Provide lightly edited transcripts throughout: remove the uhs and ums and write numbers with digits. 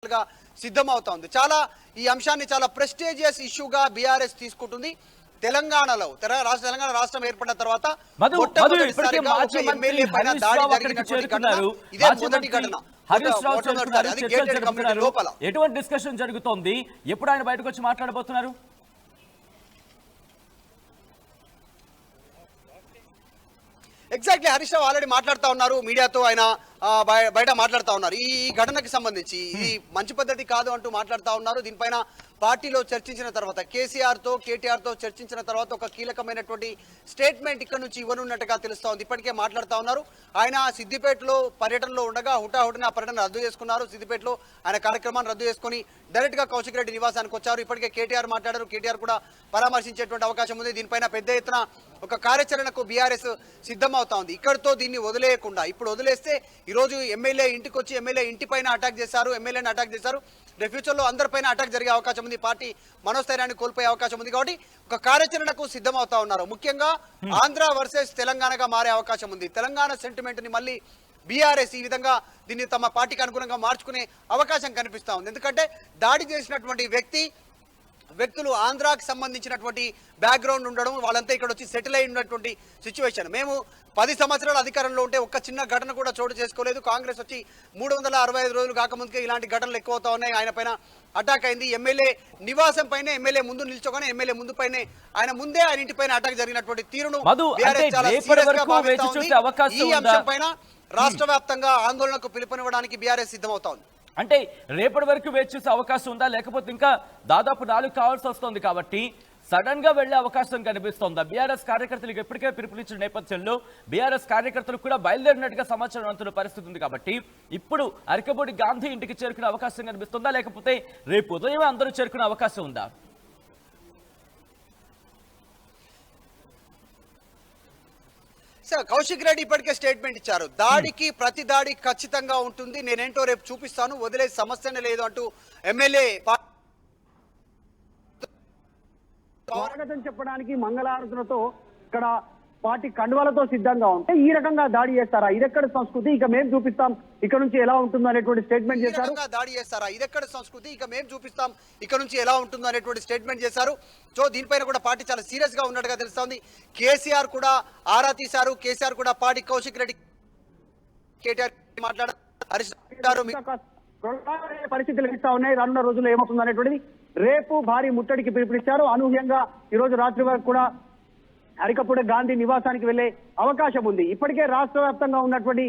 సిద్ధమవుతోంది. చాలా ఈ అంశాన్ని చాలా ప్రెస్టీజియస్ ఇష్యూగా బీఆర్ఎస్ తీసుకుంటుంది. తెలంగాణలో తెలంగాణ రాష్ట్రం ఏర్పడిన తర్వాత ఎమ్మెల్యే పైన దాడి జరిగినటువంటి ఘటన ఇదే మొదటి ఘటన. ఎటువంటి డిస్కషన్ జరుగుతోంది? ఎప్పుడు ఆయన బయటకు వచ్చి మాట్లాడబోతున్నారు? ఎగ్జాక్ట్లీ హరీష్ రావు ఆల్రెడీ మాట్లాడుతూ ఉన్నారు, మీడియాతో ఆయన బయట మాట్లాడుతూ ఉన్నారు. ఈ ఘటనకు సంబంధించి ఇది మంచి పద్ధతి కాదు అంటూ మాట్లాడుతూ ఉన్నారు. దీనిపైన పార్టీలో చర్చించిన తర్వాత కేసీఆర్తో కేటీఆర్తో చర్చించిన తర్వాత ఒక కీలకమైనటువంటి స్టేట్మెంట్ ఇక్కడ నుంచి ఇవ్వనున్నట్టుగా తెలుస్తా ఉంది. ఇప్పటికే మాట్లాడుతూ ఉన్నారు. ఆయన సిద్దిపేటలో పర్యటనలో ఉండగా హుటాహుటిన ఆ పర్యటన రద్దు చేసుకున్నారు. సిద్దిపేటలో ఆయన కార్యక్రమాన్ని రద్దు చేసుకుని డైరెక్ట్ గా కౌశిక్ రెడ్డి నివాసానికి వచ్చారు. ఇప్పటికే కేటీఆర్ మాట్లాడారు, కేటీఆర్ కూడా పరామర్శించేటువంటి అవకాశం ఉంది. దీనిపైన పెద్ద ఎత్తున ఒక కార్యాచరణకు బీఆర్ఎస్ సిద్ధమవుతా ఉంది. ఇక్కడితో దీన్ని వదిలేయకుండా ఇప్పుడు వదిలేస్తే ఈరోజు ఎమ్మెల్యే ఇంటికి వచ్చి ఎమ్మెల్యే ఇంటిపైన అటాక్ చేశారు, ఎమ్మెల్యేని అటాక్ చేశారు. ఫ్యూచర్ లో అందరిపైన అటాక్ జరిగే అవకాశం ఉంది, పార్టీ మనోస్థైర్యాన్ని కోల్పోయే అవకాశం ఉంది. కాబట్టి ఒక కార్యాచరణకు సిద్ధమవుతా ఉన్నారు. ముఖ్యంగా ఆంధ్ర వర్సెస్ తెలంగాణగా మారే అవకాశం ఉంది. తెలంగాణ సెంటిమెంట్ ని మళ్ళీ బీఆర్ఎస్ ఈ విధంగా దీన్ని తమ పార్టీకి అనుగుణంగా మార్చుకునే అవకాశం కనిపిస్తా ఉంది. ఎందుకంటే దాడి చేసినటువంటి వ్యక్తులు ఆంధ్రాకి సంబంధించినటువంటి బ్యాక్గ్రౌండ్ ఉండడం, వాళ్ళంతా ఇక్కడ వచ్చి సెటిల్ అయి ఉన్నటువంటి సిచ్యువేషన్. మేము 10 సంవత్సరాల అధికారంలో ఉంటే ఒక్క చిన్న ఘటన కూడా చోటు చేసుకోలేదు. కాంగ్రెస్ వచ్చి 365 రోజులు కాకముందుకే ఇలాంటి ఘటనలు ఎక్కువ అవుతా ఉన్నాయి. ఆయన పైన అటాక్ అయింది. ఎమ్మెల్యే నివాసం పైన ఎమ్మెల్యే ముందు నిల్చోగానే ఎమ్మెల్యే ముందు పైనే ఆయన ముందే ఆయన ఇంటి పైన అటాక్ జరిగినటువంటి తీరును ఈ అంశం పైన రాష్ట్ర వ్యాప్తంగా ఆందోళనకు పిలుపునివ్వడానికి బీఆర్ఎస్ సిద్ధమవుతోంది. అంటే రేపటి వరకు వేచి చూసే అవకాశం ఉందా, లేకపోతే ఇంకా దాదాపు 4 కావాల్సి వస్తుంది కాబట్టి సడన్ గా వెళ్లే అవకాశం కనిపిస్తోందా? బీఆర్ఎస్ కార్యకర్తలకు ఎప్పటికే పిలుపునిచ్చిన నేపథ్యంలో బీఆర్ఎస్ కార్యకర్తలు కూడా బయలుదేరినట్టుగా సమాచారం అందుతున్న పరిస్థితి ఉంది. కాబట్టి ఇప్పుడు అరికపూడి గాంధీ ఇంటికి చేరుకునే అవకాశం కనిపిస్తుందా, లేకపోతే రేపు ఉదయం అందరూ చేరుకునే అవకాశం ఉందా? కౌశిక్ రెడ్డి ఇప్పటికే స్టేట్మెంట్ ఇచ్చారు. దాడికి ప్రతి దాడి ఖచ్చితంగా ఉంటుంది, నేనేంటో రేపు చూపిస్తాను, వదిలే సమస్యనే లేదు అంటూ ఎమ్మెల్యే స్వాగతం చెప్పడానికి మంగళారతులతో ఇక్కడ పార్టీ కండువాలతో సిద్ధంగా ఉంటే ఈ రకంగా దాడి చేస్తారా? ఇదెక్కడ సంస్కృతి, ఇక మేము చూపిస్తాం ఇక్కడ నుంచి ఎలా ఉంటుందో అనేటువంటి స్టేట్మెంట్ చేశారు. దాడి చేస్తారా? ఇదెక్కడ సంస్కృతి, ఇక మేము చూపిస్తాం ఇక్కడ నుంచి ఎలా ఉంటుందో అనేటువంటి స్టేట్మెంట్ చేశారు. సో దీనిపైన కూడా పార్టీ చాలా సీరియస్ గా ఉన్నట్టుగా తెలుస్తోంది. కేసీఆర్ కూడా ఆరా తీశారు. కేసీఆర్ కూడా పార్టీ కౌశిక్ రెడ్డి కేటీఆర్ మాట్లాడారు. పరిస్థితులు ఇస్తా ఉన్నాయి. రానున్న రోజుల్లో ఏమవుతుంది అనేటువంటిది రేపు భారీ ముట్టడికి పిలుపునిచ్చారు. అనూహ్యంగా ఈ రోజు రాత్రి వరకు కూడా అరికపూడి గాంధీ నివాసానికి వెళ్లే అవకాశం ఉంది. ఇప్పటికే రాష్ట్ర వ్యాప్తంగా ఉన్నటువంటి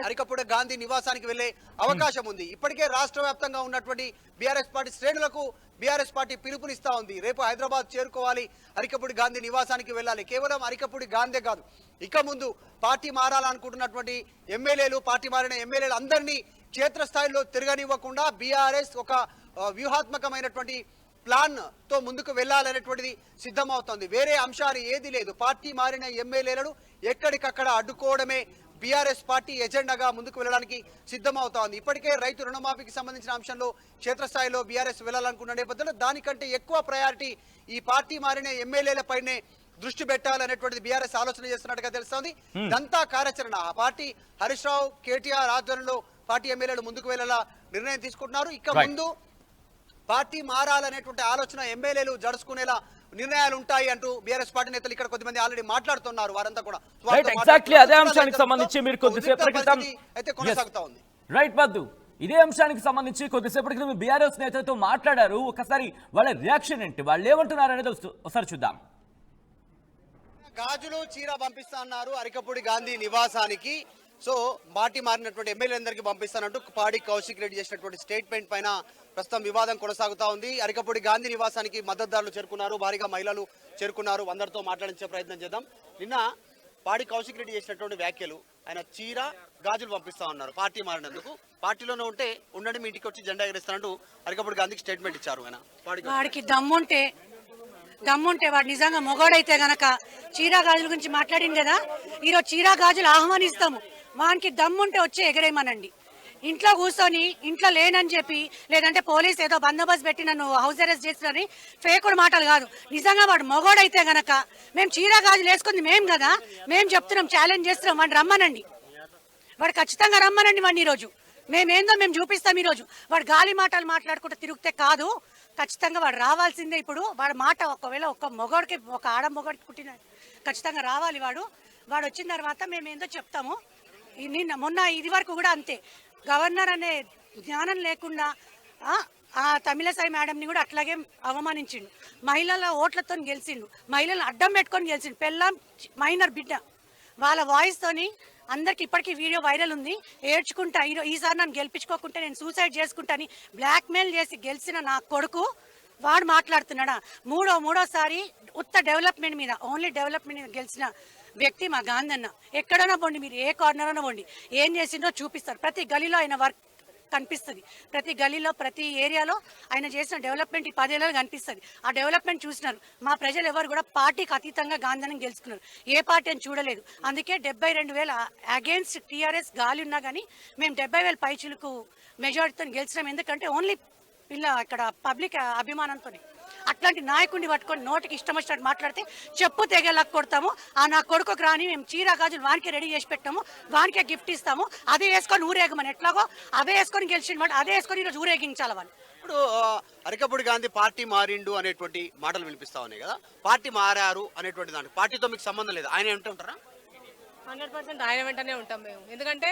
అరికపూడి గాంధీ నివాసానికి వెళ్లే అవకాశం ఉంది. ఇప్పటికే రాష్ట్ర వ్యాప్తంగా ఉన్నటువంటి బీఆర్ఎస్ పార్టీ శ్రేణులకు బీఆర్ఎస్ పార్టీ పిలుపునిస్తా ఉంది. రేపు హైదరాబాద్ చేరుకోవాలి, అరికపూడి గాంధీ నివాసానికి వెళ్ళాలి. కేవలం అరికపూడి గాంధీ కాదు, ఇక ముందు పార్టీ మారాలనుకుంటున్నటువంటి ఎమ్మెల్యేలు, పార్టీ మారిన ఎమ్మెల్యేలు అందరినీ క్షేత్రస్థాయిలో తిరగనివ్వకుండా బీఆర్ఎస్ ఒక వ్యూహాత్మకమైనటువంటి ప్లాన్ తో ముందుకు వెళ్లాలనేటువంటిది సిద్ధమవుతోంది. వేరే అంశాలు ఏది లేదు. పార్టీ మారిన ఎమ్మెల్యేలను ఎక్కడికక్కడ అడ్డుకోవడమే బీఆర్ఎస్ పార్టీ ఎజెండాగా ముందుకు వెళ్ళడానికి సిద్ధమవుతోంది. ఇప్పటికే రైతు రుణమాఫీకి సంబంధించిన అంశంలో క్షేత్రస్థాయిలో బీఆర్ఎస్ వెళ్లాలనుకున్న నేపథ్యంలో దానికంటే ఎక్కువ ప్రయారిటీ ఈ పార్టీ మారిన ఎమ్మెల్యేలపైనే దృష్టి పెట్టాలనేటువంటిది బీఆర్ఎస్ ఆలోచన చేస్తున్నట్టుగా తెలుస్తోంది. ఇదంతా కార్యాచరణ. ఆ పార్టీ హరీష్ రావు కేటీఆర్ ఆధ్వర్యంలో పార్టీ ఎమ్మెల్యేలు ముందుకు వెళ్లేలా నిర్ణయం తీసుకుంటున్నారు. ఇక ముందు పార్టీ మారాలనేటువంటి ఆలోచన ఎమ్మెల్యేలు జడుచుకునేలా నిర్ణయాలు ఉంటాయి అంటూ బీఆర్ఎస్ పార్టీ నేతలు ఇక్కడ కొద్దిమంది ఆల్రెడీ మాట్లాడుతున్నారు. వారంతా కూడా అదే అంశానికి సంబంధించి మీరు కొద్దిసేపటి క్రితం అయితే కొనసాగుతా ఉంది. రైట్ మద్దు, ఇదే అంశానికి సంబంధించి కొద్దిసేపటి క్రితం బీఆర్ఎస్ నేతలతో మాట్లాడారు. ఒకసారి వాళ్ళ రియాక్షన్ ఏంటి, వాళ్ళు ఏమంటున్నారు అనేది ఒకసారి చూద్దాం. గాజులు చీర పంపిస్తా అన్నారు అరికపూడి గాంధీ నివాసానికి. సో పార్టీ మారినటువంటి ఎమ్మెల్యేలందరికీ పంపిస్తానంటూ పాడి కౌశిక్ రెడ్డి చేసినటువంటి స్టేట్మెంట్ పైన ప్రస్తుతం వివాదం కొనసాగుతా ఉంది. అరికపూడి గాంధీ నివాసానికి మద్దతుదారులు చేరుకున్నారు, భారీగా మహిళలు చేరుకున్నారు. అందరితో మాట్లాడించే ప్రయత్నం చేద్దాం. నిన్న పాడి కౌశిక్ రెడ్డి చేసినటువంటి వ్యాఖ్యలు, ఆయన చీర గాజులు పంపిస్తా ఉన్నారు పార్టీ మారినందుకు. పార్టీలోనే ఉంటే ఉండండి, మీ ఇంటికి వచ్చి జెండా ఎగరేస్తానంటూ అరికపూడి గాంధీకి స్టేట్మెంట్ ఇచ్చారు. ఆయన వాడికి దమ్ముంటే వాడు నిజంగా మొగోడైతే గనక చీరా గాజుల గురించి మాట్లాడింది కదా, ఈరోజు చీరా గాజులు ఆహ్వానిస్తాము. వానికి దమ్ముంటే వచ్చి ఎగరేయమనండి. ఇంట్లో కూర్చొని ఇంట్లో లేనని చెప్పి, లేదంటే పోలీస్ ఏదో బందోబస్తు పెట్టి నన్ను హౌస్ అరెస్ట్ చేస్తున్నారని ఫేకుడు మాటలు కాదు. నిజంగా వాడు మొగోడైతే గనక మేము చీరా గాజులు వేసుకుంది మేము కదా, మేము చెప్తున్నాం, ఛాలెంజ్ చేస్తున్నాం, వాడిని రమ్మనండి. వాడు ఖచ్చితంగా రమ్మనండి. వాడిని ఈరోజు మేమేందో మేము చూపిస్తాం ఈరోజు. వాడు గాలి మాటలు మాట్లాడుకుంటూ తిరిగితే కాదు, ఖచ్చితంగా వాడు రావాల్సిందే. ఇప్పుడు వాడి మాట ఒకవేళ ఒక మొగోడికి, ఒక ఆడ మొగోడికి పుట్టిన ఖచ్చితంగా రావాలి. వాడు వచ్చిన తర్వాత మేమేందో చెప్తాము. నిన్న మొన్న ఇది వరకు కూడా అంతే, గవర్నర్ అనే జ్ఞానం లేకుండా ఆ తమిళసాయి మేడంని కూడా అట్లాగే అవమానించిండు. మహిళల ఓట్లతో గెలిచిండు, మహిళలను అడ్డం పెట్టుకొని గెలిచిండు. పెళ్ళాం మైనర్ బిడ్డ, వాళ్ళ వాయిస్తోని అందరికి ఇప్పటికీ వీడియో వైరల్ ఉంది. ఏడ్చుకుంటా ఈసారి నన్ను గెలిపించుకోకుంటే నేను సూసైడ్ చేసుకుంటాని బ్లాక్మెయిల్ చేసి గెలిచిన నా కొడుకు వాడు మాట్లాడుతున్నాడా? మూడోసారి ఉత్త డెవలప్మెంట్ మీద, ఓన్లీ డెవలప్మెంట్ మీద గెలిచిన వ్యక్తి మా గాంధీ అన్న. ఎక్కడైనా పోండి, మీరు ఏ కార్నర్ అయినా పోండి, ఏం చేసిందో చూపిస్తారు. ప్రతి గలీలో ఆయన వర్క్ కనిపిస్తుంది, ప్రతి గలీలో ప్రతి ఏరియాలో ఆయన చేసిన డెవలప్మెంట్ ఈ 10 ఏళ్ళలో కనిపిస్తుంది. ఆ డెవలప్మెంట్ చూసినారు. మా ప్రజలు ఎవరు కూడా పార్టీకి అతీతంగా గాంధీని గెలుచుకున్నారు, ఏ పార్టీ అని చూడలేదు. అందుకే 72,000 అగేన్స్ట్ టీఆర్ఎస్ గాలి ఉన్నా కానీ మేము 70,000 పైచులకు మెజారిటీతో గెలిచినాం. ఎందుకంటే ఓన్లీ ఇక్కడ పబ్లిక్ అభిమానంతో. అట్లాంటి నాయకుడిని పట్టుకొని నోటికి ఇష్టం వచ్చినట్టు మాట్లాడితే చెప్పు తెగేలా కొడతాము. నా కొడుకుకు రాని మేము చీర గాజులు వానికే రెడీ చేసి పెట్టాము, వానికే గిఫ్ట్ ఇస్తాము, అదే వేసుకొని ఊరేగమని. ఎట్లాగో అవే వేసుకొని గెలిచిన అదే వేసుకొని ఈరోజు ఊరేగించాలి వాళ్ళు. ఇప్పుడు అరికపూడి గాంధీ పార్టీ మారిండు అనేటువంటి మాటలు వినిపిస్తా ఉన్నాయి కదా, పార్టీ మారారు అనేటువంటి దానికి పార్టీతో మీకు సంబంధం లేదు, ఆయన ఏమంటారా? 100% ఆయన వెంటనే ఉంటాం మేము. ఎందుకంటే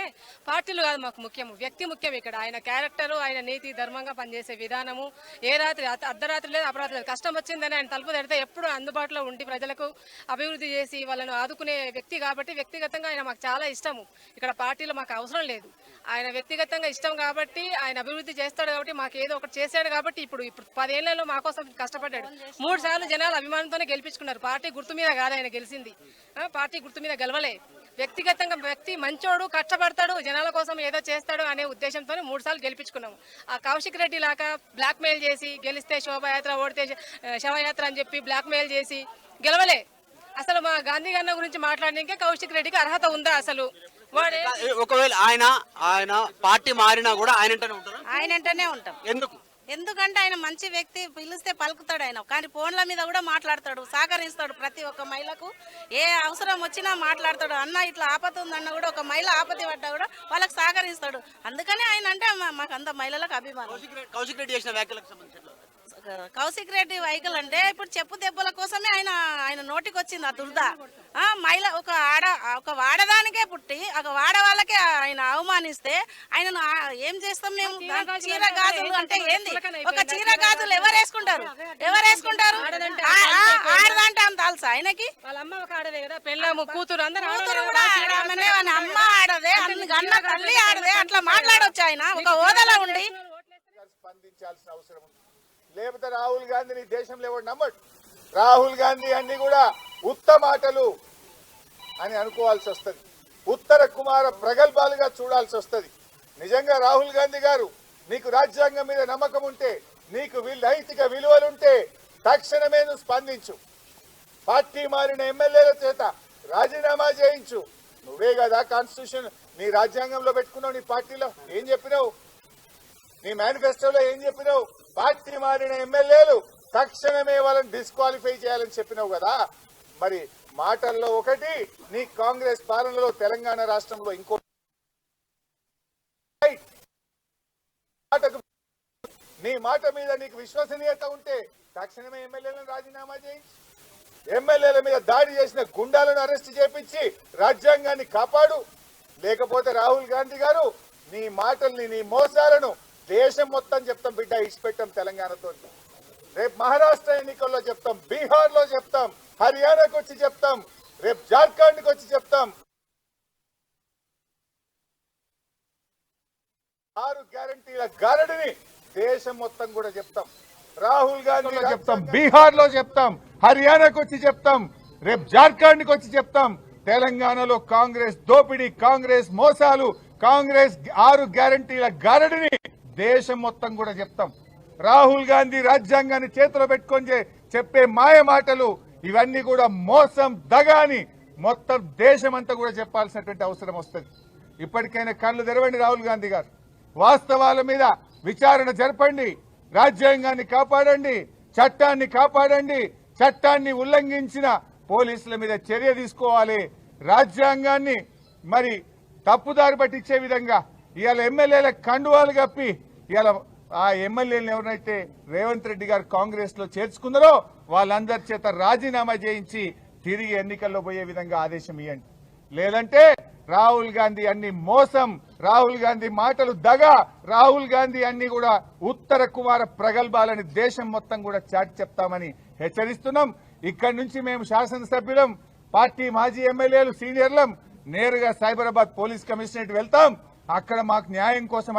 పార్టీలు కాదు మాకు ముఖ్యం, వ్యక్తి ముఖ్యం. ఇక్కడ ఆయన క్యారెక్టరు, ఆయన నీతి ధర్మంగా పనిచేసే విధానము, ఏ రాత్రి అర్ధరాత్రి లేదు అపరాత్రి లేదు, కష్టం వచ్చిందని ఆయన తలుపు తెరితే ఎప్పుడు అందుబాటులో ఉండి ప్రజలకు అభివృద్ధి చేసి వాళ్ళను ఆదుకునే వ్యక్తి. కాబట్టి వ్యక్తిగతంగా ఆయన మాకు చాలా ఇష్టము. ఇక్కడ పార్టీలు మాకు అవసరం లేదు, ఆయన వ్యక్తిగతంగా ఇష్టం కాబట్టి ఆయన అభివృద్ధి చేస్తాడు. కాబట్టి మాకు ఏదో ఒకటి చేశాడు. కాబట్టి ఇప్పుడు 10 ఏళ్లలో మా కోసం కష్టపడ్డాడు. 3 సార్లు జనాలు అభిమానంతోనే గెలిపించుకున్నారు. పార్టీ గుర్తు మీద కాదు ఆయన గెలిచింది, పార్టీ గుర్తు మీద గెలవలే. వ్యక్తిగతంగా వ్యక్తి మంచోడు, కష్టపడతాడు, జనాల కోసం ఏదో చేస్తాడు అనే ఉద్దేశంతో 3 సార్లు గెలిపించుకున్నాము. ఆ కౌశిక్ రెడ్డి లాగా బ్లాక్ మెయిల్ చేసి గెలిస్తే శోభాయాత్ర, ఓడితే శవయాత్ర అని చెప్పి బ్లాక్ మెయిల్ చేసి గెలవలే. అసలు మా గాంధీ గారి గురించి మాట్లాడడానికి కౌశిక్ రెడ్డికి అర్హత ఉందా? అసలు ఒకవేళ ఆయన పార్టీ మారినా కూడా ఆయనంటనే ఉంటారా? ఆయనంటనే ఉంటాం. ఎందుకు? ఎందుకంటే ఆయన మంచి వ్యక్తి, పిలిస్తే పలుకుతాడు ఆయన. కానీ ఫోన్ల మీద కూడా మాట్లాడతాడు, సహకరిస్తాడు. ప్రతి ఒక్క మహిళకు ఏ అవసరం వచ్చినా మాట్లాడతాడు. అన్న ఇట్లా ఆపద ఉందన్న కూడా, ఒక మహిళ ఆపత్తి పడ్డా కూడా వాళ్ళకి సహకరిస్తాడు. అందుకనే ఆయన అంటే మాకు అంత మహిళలకు అభిమానం. కౌశిక్ రెడ్డి చేసిన వ్యాఖ్యలకు సంబంధించి కౌశిక్ రెడ్డి వెహికల్ అంటే ఇప్పుడు చెప్పు దెబ్బల కోసమే ఆయన నోటికి వచ్చింది ఆ దుర్ద. మహిళ ఒక వాడదానికే పుట్టి ఒక వాడవాళ్ళకే ఆయన అవమానిస్తే ఆయనను ఏం చేస్తాం మేము? చీర గాజులు అంటే ఏంది? ఒక చీర గాజులు ఎవరు వేసుకుంటారు? ఆడదంటే అంత ఆల్సా ఆయనకి? వాళ్ళ అమ్మ ఒక ఆడదే కదా, పెళ్ళాము కూతురు కూతురు కూడా అమ్మ ఆడదే, అన్న తల్లి ఆడదే. అట్లా మాట్లాడొచ్చు ఆయన ఒక హోదాలో ఉండి. స్పందించాల్సిన అవసరం ఉంది. లేకపోతే రాహుల్ గాంధీని దేశంలో ఎవరు నమ్మడు. రాహుల్ గాంధీ అన్ని కూడా ఉత్తమాటలు అని అనుకోవాల్సి వస్తుంది, ఉత్తర కుమార ప్రగల్భాలుగా చూడాల్సి వస్తుంది. నిజంగా రాహుల్ గాంధీ గారు, నీకు రాజ్యాంగం మీద నమ్మకం ఉంటే, నీకు నైతిక విలువలుంటే తక్షణమే నువ్వు స్పందించు. పార్టీ మారిన ఎమ్మెల్యేల చేత రాజీనామా చేయించు. నువ్వే కదా కాన్స్టిట్యూషన్ నీ రాజ్యాంగంలో పెట్టుకున్నావు, నీ పార్టీలో ఏం చెప్పినావు, నీ మేనిఫెస్టోలో ఏం చెప్పినావు? పార్టీ మారిన ఎమ్మెల్యేలు తక్షణమే వాళ్ళని డిస్క్వాలిఫై చేయాలని చెప్పినావు కదా. మరి మాటల్లో ఒకటి, నీ కాంగ్రెస్ పాలనలో తెలంగాణ రాష్ట్రంలో ఇంకో నీ మాట మీద నీకు విశ్వసనీయత ఉంటే తక్షణమే ఎమ్మెల్యేలను రాజీనామా చేయించి, ఎమ్మెల్యేల మీద దాడి చేసిన గుండాలను అరెస్ట్ చేపించి రాజ్యాంగాన్ని కాపాడు. లేకపోతే రాహుల్ గాంధీ గారు, నీ మాటల్ని, నీ మోసాలను దేశం మొత్తం చెప్తాం బిడ్డ, ఇచ్చిపెట్టాం తెలంగాణతో. రేపు మహారాష్ట్ర ఎన్నికల్లో చెప్తాం, బీహార్ లో చెప్తాం, హర్యానాకు వచ్చి చెప్తాం, రేపు జార్ఖండ్కి వచ్చి చెప్తాం. 6 గ్యారంటీల గారడిని దేశం మొత్తం కూడా చెప్తాం. రాహుల్ గాంధీ చెప్తాం, బీహార్ లో చెప్తాం, హర్యానాకు వచ్చి చెప్తాం, రేపు జార్ఖండ్కి వచ్చి చెప్తాం. తెలంగాణలో కాంగ్రెస్ దోపిడీ, కాంగ్రెస్ మోసాలు, కాంగ్రెస్ 6 గ్యారంటీల గారడిని దేశం మొత్తం కూడా చెప్తాం. రాహుల్ గాంధీ రాజ్యాంగాన్ని చేతిలో పెట్టుకొని చెప్పే మాయ మాటలు ఇవన్నీ కూడా మోసం, దగాని మొత్తం దేశం అంతా కూడా చెప్పాల్సినటువంటి అవసరం వస్తుంది. ఇప్పటికైనా కళ్ళు తెరవండి రాహుల్ గాంధీ గారు, వాస్తవాల మీద విచారణ జరపండి, రాజ్యాంగాన్ని కాపాడండి, చట్టాన్ని కాపాడండి. చట్టాన్ని ఉల్లంఘించిన పోలీసుల మీద చర్య తీసుకోవాలి. రాజ్యాంగాన్ని మరి తప్పుదారి పట్టించే విధంగా ఇవాళ ఎమ్మెల్యేల కండువాలు కప్పి ఇవాళ ఆ ఎమ్మెల్యేలను ఎవరైతే రేవంత్ రెడ్డి గారు కాంగ్రెస్ లో చేర్చుకున్నారో వాళ్ళందరి చేత రాజీనామా చేయించి తిరిగి ఎన్నికల్లో పోయే విధంగా ఆదేశం ఇవ్వండి. లేదంటే రాహుల్ గాంధీ అన్ని మోసం, రాహుల్ గాంధీ మాటలు దగ, రాహుల్ గాంధీ అన్ని కూడా ఉత్తర కుమార ప్రగల్భాలని దేశం మొత్తం కూడా చాటి చెప్తామని హెచ్చరిస్తున్నాం. ఇక్కడి నుంచి మేము శాసనసభ్యులం, పార్టీ మాజీ ఎమ్మెల్యేలు, సీనియర్లం నేరుగా సైబరాబాద్ పోలీస్ కమిషనరేట్ వెళ్తాం. అక్కడ మాకు న్యాయం కోసం